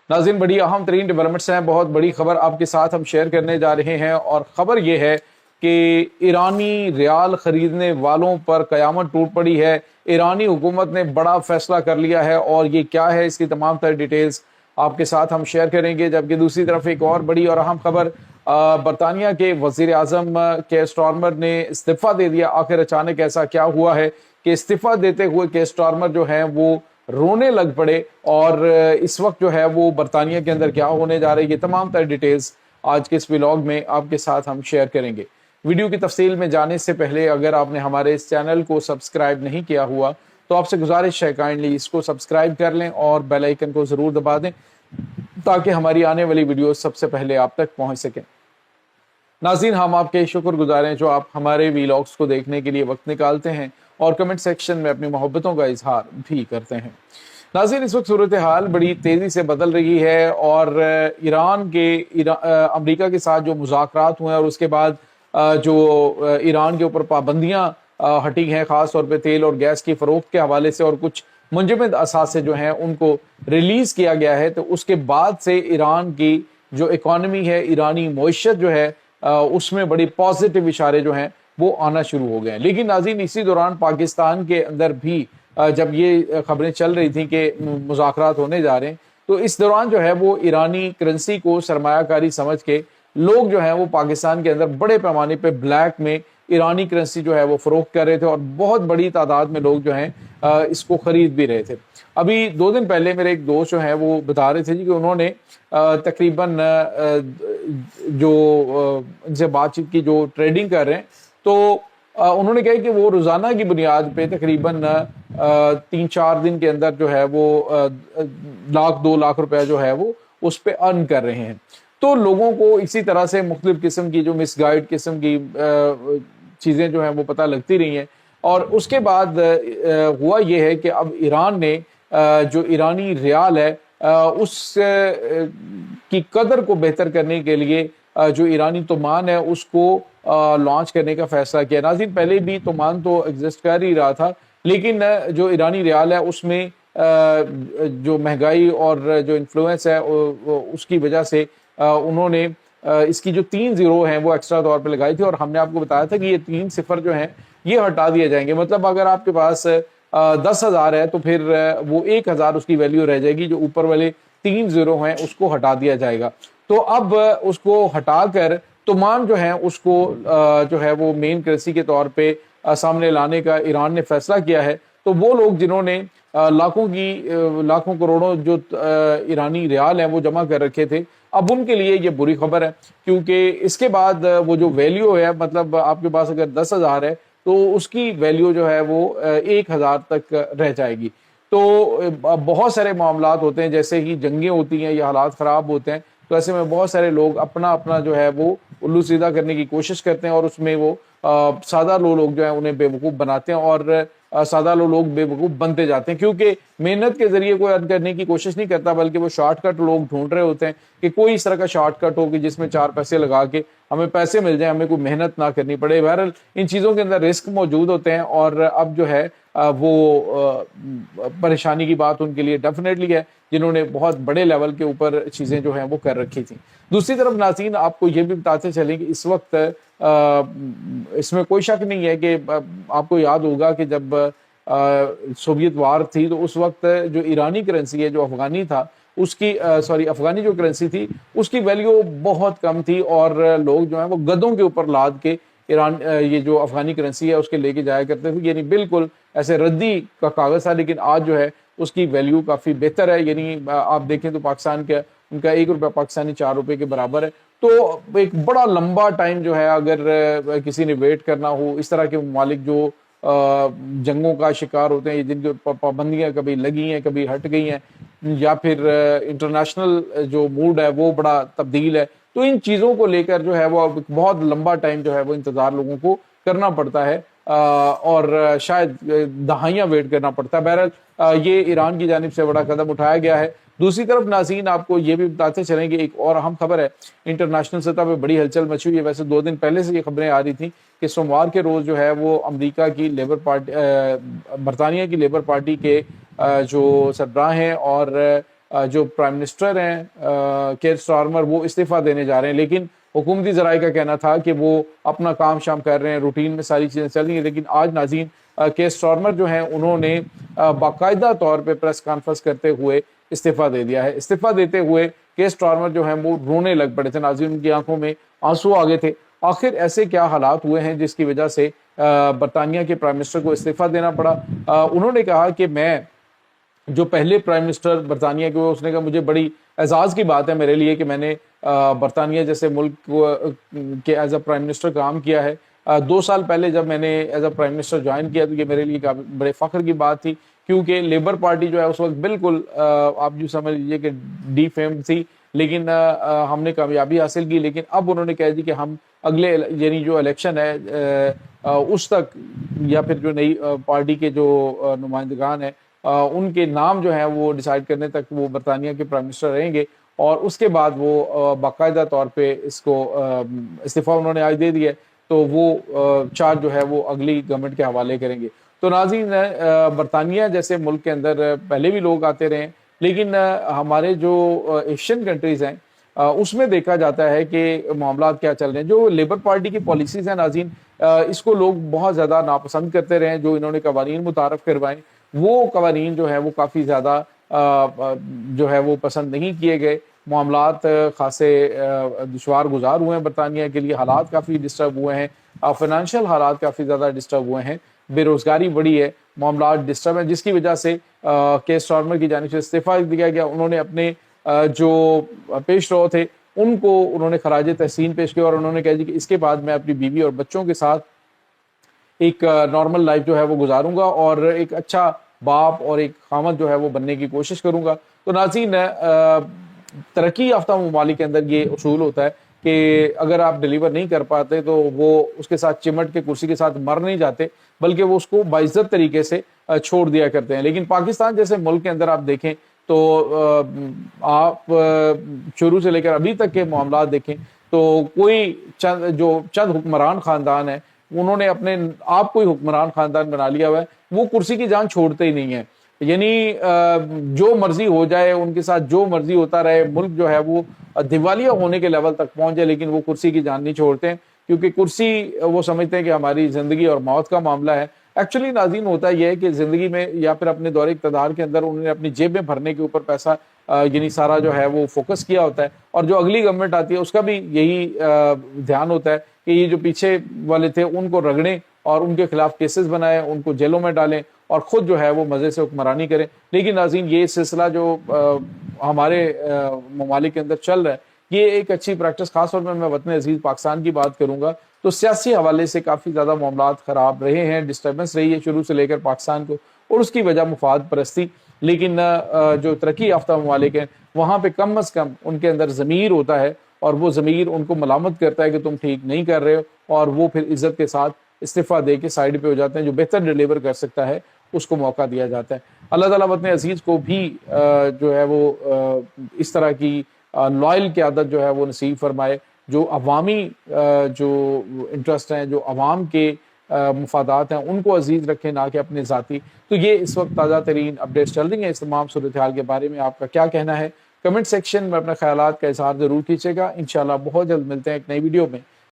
नाज़रीन, बड़ी अहम तरीन डेवलपमेंट्स हैं, बहुत बड़ी खबर आपके साथ हम शेयर करने जा रहे हैं। और ख़बर ये है कि ईरानी रियाल ख़रीदने वालों पर क़यामत टूट पड़ी है। ईरानी हुकूमत ने बड़ा फ़ैसला कर लिया है और ये क्या है, इसकी तमाम तर डिटेल्स आपके साथ हम शेयर करेंगे। जबकि दूसरी तरफ एक और बड़ी और अहम खबर, बरतानिया के वज़ीर आज़म केयर स्टारमर ने इस्तीफ़ा दे दिया। आखिर अचानक ऐसा क्या हुआ है कि इस्तीफ़ा देते हुए केयर स्टारमर जो है वो रोने लग पड़े। और इस वक्त जो है वो बरतानिया के अंदर क्या होने जा रही है, ये तमाम तर डिटेल्स आज के इस व्लॉग में आपके साथ हम शेयर करेंगे। वीडियो की तफसील में जाने से पहले अगर आपने हमारे इस चैनल को सब्सक्राइब नहीं किया हुआ तो आपसे गुजारिश है काइंडली इसको सब्सक्राइब कर लें और बेल आइकन को ज़रूर दबा दें ताकि हमारी आने वाली वीडियो सबसे पहले आप तक पहुंच सकें। नाज़रीन, हम आपके शुक्रगुजार हैं जो आप हमारे व्लॉग्स को देखने के लिए वक्त निकालते हैं और कमेंट सेक्शन में अपनी मोहब्बतों का इजहार भी करते हैं। नाज़रीन, इस वक्त सूरत हाल बड़ी तेज़ी से बदल रही है और अमेरिका के साथ जो मुज़ाकरात हुए और उसके बाद जो ईरान के ऊपर पाबंदियाँ हटी हैं, ख़ास तौर पे तेल और गैस की फ़रोख्त के हवाले से, और कुछ मुंजमद असासे जो हैं उनको रिलीज़ किया गया है, तो उसके बाद से ईरान की जो इकॉनमी है, ईरानी मईशत जो है उसमें बड़ी पॉजिटिव इशारे जो हैं वो आना शुरू हो गए हैं। लेकिन नाज़रीन, इसी दौरान पाकिस्तान के अंदर भी जब ये खबरें चल रही थी कि मुज़ाकरात होने जा रहे हैं, तो इस दौरान जो है वो ईरानी करेंसी को सरमायाकारी समझ के लोग जो हैं वो पाकिस्तान के अंदर बड़े पैमाने पे ब्लैक में ईरानी करेंसी जो है वो फ़रोख्त कर रहे थे और बहुत बड़ी तादाद में लोग जो हैं इसको ख़रीद भी रहे थे। अभी 2 दिन पहले मेरे एक दोस्त जो हैं वो बता रहे थे जी कि उन्होंने तकरीबन जो इनसे बातचीत की, जो ट्रेडिंग कर रहे हैं, तो उन्होंने कहा कि वो रोज़ाना की बुनियाद पे तकरीबन 3-4 दिन के अंदर जो है वो 1-2 लाख रुपया जो है वो उस पर अर्न कर रहे हैं। तो लोगों को इसी तरह से मुख्तलिफ किस्म की जो मिसगाइड किस्म की चीज़ें जो हैं वो पता लगती रही हैं। और उसके बाद हुआ ये है कि अब ईरान ने जो ईरानी रियाल है उस की कदर को बेहतर करने के लिए जो ईरानी तोमान है उसको लॉन्च करने का फैसला किया। नाज़रीन, पहले भी तोमान तो एग्जिस्ट कर ही रहा था, लेकिन जो ईरानी रियाल है उसमें जो महंगाई और जो इन्फ्लुएंस है उसकी वजह से उन्होंने इसकी जो 3 ज़ीरो हैं वो एक्स्ट्रा तौर पे लगाई थी। और हमने आपको बताया था कि ये 3 सिफर जो हैं ये हटा दिए जाएंगे। मतलब अगर आपके पास 10,000 है तो फिर वो 1,000 उसकी वैल्यू रह जाएगी, जो ऊपर वाले 3 ज़ीरो हैं उसको हटा दिया जाएगा। तो अब उसको हटाकर तोमान जो है उसको जो है वो मेन करेंसी के तौर पे सामने लाने का ईरान ने फैसला किया है। तो वो लोग जिन्होंने लाखों करोड़ों जो ईरानी रियाल हैं वो जमा कर रखे थे, अब उनके लिए ये बुरी खबर है, क्योंकि इसके बाद वो जो वैल्यू है, मतलब आपके पास अगर 10,000 है तो उसकी वैल्यू जो है वो 1,000 तक रह जाएगी। तो बहुत सारे मामलात होते हैं, जैसे ही जंगें होती हैं या हालात ख़राब होते हैं, तो ऐसे में बहुत सारे लोग अपना अपना जो है वो उल्लू सीधा करने की कोशिश करते हैं और उसमें वो सादा लोग जो है उन्हें बेवकूफ़ बनाते हैं और सादा लोग बेवकूफ़ बनते जाते हैं, क्योंकि मेहनत के जरिए कोई अर्न करने की कोशिश नहीं करता, बल्कि वो शॉर्टकट लोग ढूंढ रहे होते हैं कि कोई इस तरह का शॉर्टकट हो कि जिसमें 4 पैसे लगा के हमें पैसे मिल जाए, हमें कोई मेहनत ना करनी पड़े। बहरहाल इन चीज़ों के अंदर रिस्क मौजूद होते हैं और अब जो है वो परेशानी की बात उनके लिए डेफिनेटली है जिन्होंने बहुत बड़े लेवल के ऊपर चीज़ें जो हैं वो कर रखी थी। दूसरी तरफ नाज़रीन, आपको ये भी बताते चलें कि इस वक्त इसमें कोई शक नहीं है कि आपको याद होगा कि जब सोवियत वार थी तो उस वक्त जो ईरानी करेंसी है, जो अफगानी था उसकी अफगानी जो करेंसी थी उसकी वैल्यू बहुत कम थी और लोग जो हैं वो गधों के ऊपर लाद के ईरान ये जो अफगानी करेंसी है उसके लेके जाया करते थे, यानी बिल्कुल ऐसे रद्दी का कागज़ था। लेकिन आज जो है उसकी वैल्यू काफ़ी बेहतर है, यानी आप देखें तो पाकिस्तान का उनका 1 रुपया पाकिस्तानी 4 रुपये के बराबर है। तो एक बड़ा लंबा टाइम जो है अगर किसी ने वेट करना हो, इस तरह के ममालिक जो जंगों का शिकार होते हैं, जिनके पाबंदियाँ कभी लगी हैं कभी हट गई हैं, या फिर इंटरनेशनल जो मूड है वो बड़ा तब्दील है, तो इन चीज़ों को लेकर जो है वो बहुत लंबा टाइम जो है वो इंतज़ार लोगों को करना पड़ता है और शायद दहाइयाँ वेट करना पड़ता है। बहरहाल ये ईरान की जानिब से बड़ा कदम उठाया गया है। दूसरी तरफ नाज़रीन, आपको ये भी बताते चलें कि एक और अहम खबर है, इंटरनेशनल सतह पे बड़ी हलचल मची हुई है। वैसे 2 दिन पहले से ये खबरें आ रही थी कि सोमवार के रोज़ जो है वो अमेरिका की लेबर पार्टी, बरतानिया की लेबर पार्टी के जो सरबराह हैं और جو پرائم منسٹر ہیں کیئر سٹارمر وہ استعفیٰ دینے جا رہے ہیں، لیکن حکومتی ذرائع کا کہنا تھا کہ وہ اپنا کام شام کر رہے ہیں، روٹین میں ساری چیزیں چل رہی ہیں۔ لیکن آج ناظرین کیئر سٹارمر جو ہیں انہوں نے باقاعدہ طور پہ پریس کانفرنس کرتے ہوئے استعفیٰ دے دیا ہے۔ استعفیٰ دیتے ہوئے کیئر سٹارمر جو ہیں وہ رونے لگ پڑے تھے ناظرین، ان کی آنکھوں میں آنسو آ گئے تھے۔ آخر ایسے کیا حالات ہوئے ہیں جس کی وجہ سے برطانیہ کے پرائم منسٹر کو استعفیٰ دینا پڑا؟ انہوں نے کہا کہ میں جو پہلے پرائم منسٹر برطانیہ کے ہوئے، اس نے کہا مجھے بڑی اعزاز کی بات ہے میرے لیے کہ میں نے برطانیہ جیسے ملک کے ایز اے پرائم منسٹر کام کیا ہے۔ 2 سال پہلے جب میں نے as a prime minister join کیا تو یہ میرے لیے بڑے فخر کی بات تھی، کیونکہ لیبر پارٹی جو ہے اس وقت بالکل آپ جو سمجھ لیجیے کہ ڈی فیمڈ تھی، لیکن ہم نے کامیابی حاصل کی۔ لیکن اب انہوں نے کہہ دی کہ ہم اگلے یعنی جو الیکشن ہے اس تک، یا پھر جو نئی پارٹی کے جو نمائندگان ہیں ان کے نام جو ہیں وہ ڈیسائیڈ کرنے تک وہ برطانیہ کے پرائم منسٹر رہیں گے، اور اس کے بعد وہ باقاعدہ طور پہ اس کو استعفیٰ انہوں نے آج دے دیا ہے، تو وہ چارج جو ہے وہ اگلی گورنمنٹ کے حوالے کریں گے۔ تو ناظرین برطانیہ جیسے ملک کے اندر پہلے بھی لوگ آتے رہے ہیں، لیکن ہمارے جو ایشین کنٹریز ہیں اس میں دیکھا جاتا ہے کہ معاملات کیا چل رہے ہیں۔ جو لیبر پارٹی کی پالیسیز ہیں ناظرین، اس کو لوگ بہت زیادہ ناپسند کرتے رہے ہیں۔ جو انہوں نے قوانین متعارف کروائے وہ قوانین جو ہے وہ کافی زیادہ جو ہے وہ پسند نہیں کیے گئے۔ معاملات خاصے دشوار گزار ہوئے ہیں برطانیہ کے لیے، حالات کافی ڈسٹرب ہوئے ہیں، فائنینشیل حالات کافی زیادہ ڈسٹرب ہوئے ہیں، بے روزگاری بڑی ہے، معاملات ڈسٹرب ہیں، جس کی وجہ سے کیئر سٹارمر کی جانب سے استعفیٰ دیا گیا۔ انہوں نے اپنے جو پیش رو تھے ان کو انہوں نے خراج تحسین پیش کیا، اور انہوں نے کہا جی کہ اس کے بعد میں اپنی بیوی اور بچوں کے ساتھ ایک نارمل لائف جو ہے وہ گزاروں گا، اور ایک اچھا باپ اور ایک خامد جو ہے وہ بننے کی کوشش کروں گا۔ تو ناظرین ترقی یافتہ ممالک کے اندر یہ اصول ہوتا ہے کہ اگر آپ ڈیلیور نہیں کر پاتے تو وہ اس کے ساتھ چمٹ کے کرسی کے ساتھ مر نہیں جاتے، بلکہ وہ اس کو باعزت طریقے سے چھوڑ دیا کرتے ہیں۔ لیکن پاکستان جیسے ملک کے اندر آپ دیکھیں تو آپ شروع سے لے کر ابھی تک کے معاملات دیکھیں تو کوئی چند حکمران خاندان ہیں، انہوں نے اپنے آپ کو ہی حکمران خاندان بنا لیا ہوا ہے، وہ کرسی کی جان چھوڑتے ہی نہیں ہیں۔ یعنی جو مرضی ہو جائے، ان کے ساتھ جو مرضی ہوتا رہے، ملک جو ہے وہ دیوالیہ ہونے کے لیول تک پہنچ جائے، لیکن وہ کرسی کی جان نہیں چھوڑتے ہیں، کیونکہ کرسی وہ سمجھتے ہیں کہ ہماری زندگی اور موت کا معاملہ ہے۔ ایکچولی ناظرین ہوتا یہ ہے کہ زندگی میں یا پھر اپنے دور اقتدار کے اندر انہوں نے اپنی جیب میں بھرنے کے اوپر پیسہ یعنی سارا جو ہے وہ فوکس کیا ہوتا ہے، اور جو اگلی گورنمنٹ آتی ہے اس کا بھی یہی دھیان ہوتا ہے کہ یہ جو پیچھے والے تھے ان کو رگڑیں اور ان کے خلاف کیسز بنائیں، ان کو جیلوں میں ڈالیں، اور خود جو ہے وہ مزے سے حکمرانی کریں۔ لیکن ناظرین یہ سلسلہ جو ہمارے ممالک کے اندر چل رہا ہے، یہ ایک اچھی پریکٹس، خاص طور پر میں وطن عزیز پاکستان کی بات کروں گا تو سیاسی حوالے سے کافی زیادہ معاملات خراب رہے ہیں، ڈسٹربنس رہی ہے شروع سے لے کر پاکستان کو، اور اس کی وجہ مفاد پرستی۔ لیکن جو ترقی یافتہ ممالک ہیں وہاں پہ کم از کم ان کے اندر ضمیر ہوتا ہے، اور وہ ضمیر ان کو ملامت کرتا ہے کہ تم ٹھیک نہیں کر رہے ہو، اور وہ پھر عزت کے ساتھ استعفیٰ دے کے سائیڈ پہ ہو جاتے ہیں۔ جو بہتر ڈیلیور کر سکتا ہے اس کو موقع دیا جاتا ہے۔ اللہ تعالیٰ وطن عزیز کو بھی جو ہے وہ اس طرح کی لائل قیادت جو ہے وہ نصیب فرمائے، جو عوامی جو انٹرسٹ ہیں، جو عوام کے مفادات ہیں ان کو عزیز رکھیں، نہ کہ اپنے ذاتی۔ تو یہ اس وقت تازہ ترین اپڈیٹس چل رہی ہیں اس تمام صورتحال کے بارے میں آپ کا کیا کہنا ہے؟ کمنٹ سیکشن میں اپنے خیالات کا اظہار ضرور کیجیے گا۔ انشاءاللہ بہت جلد ملتے ہیں ایک نئی ویڈیو میں۔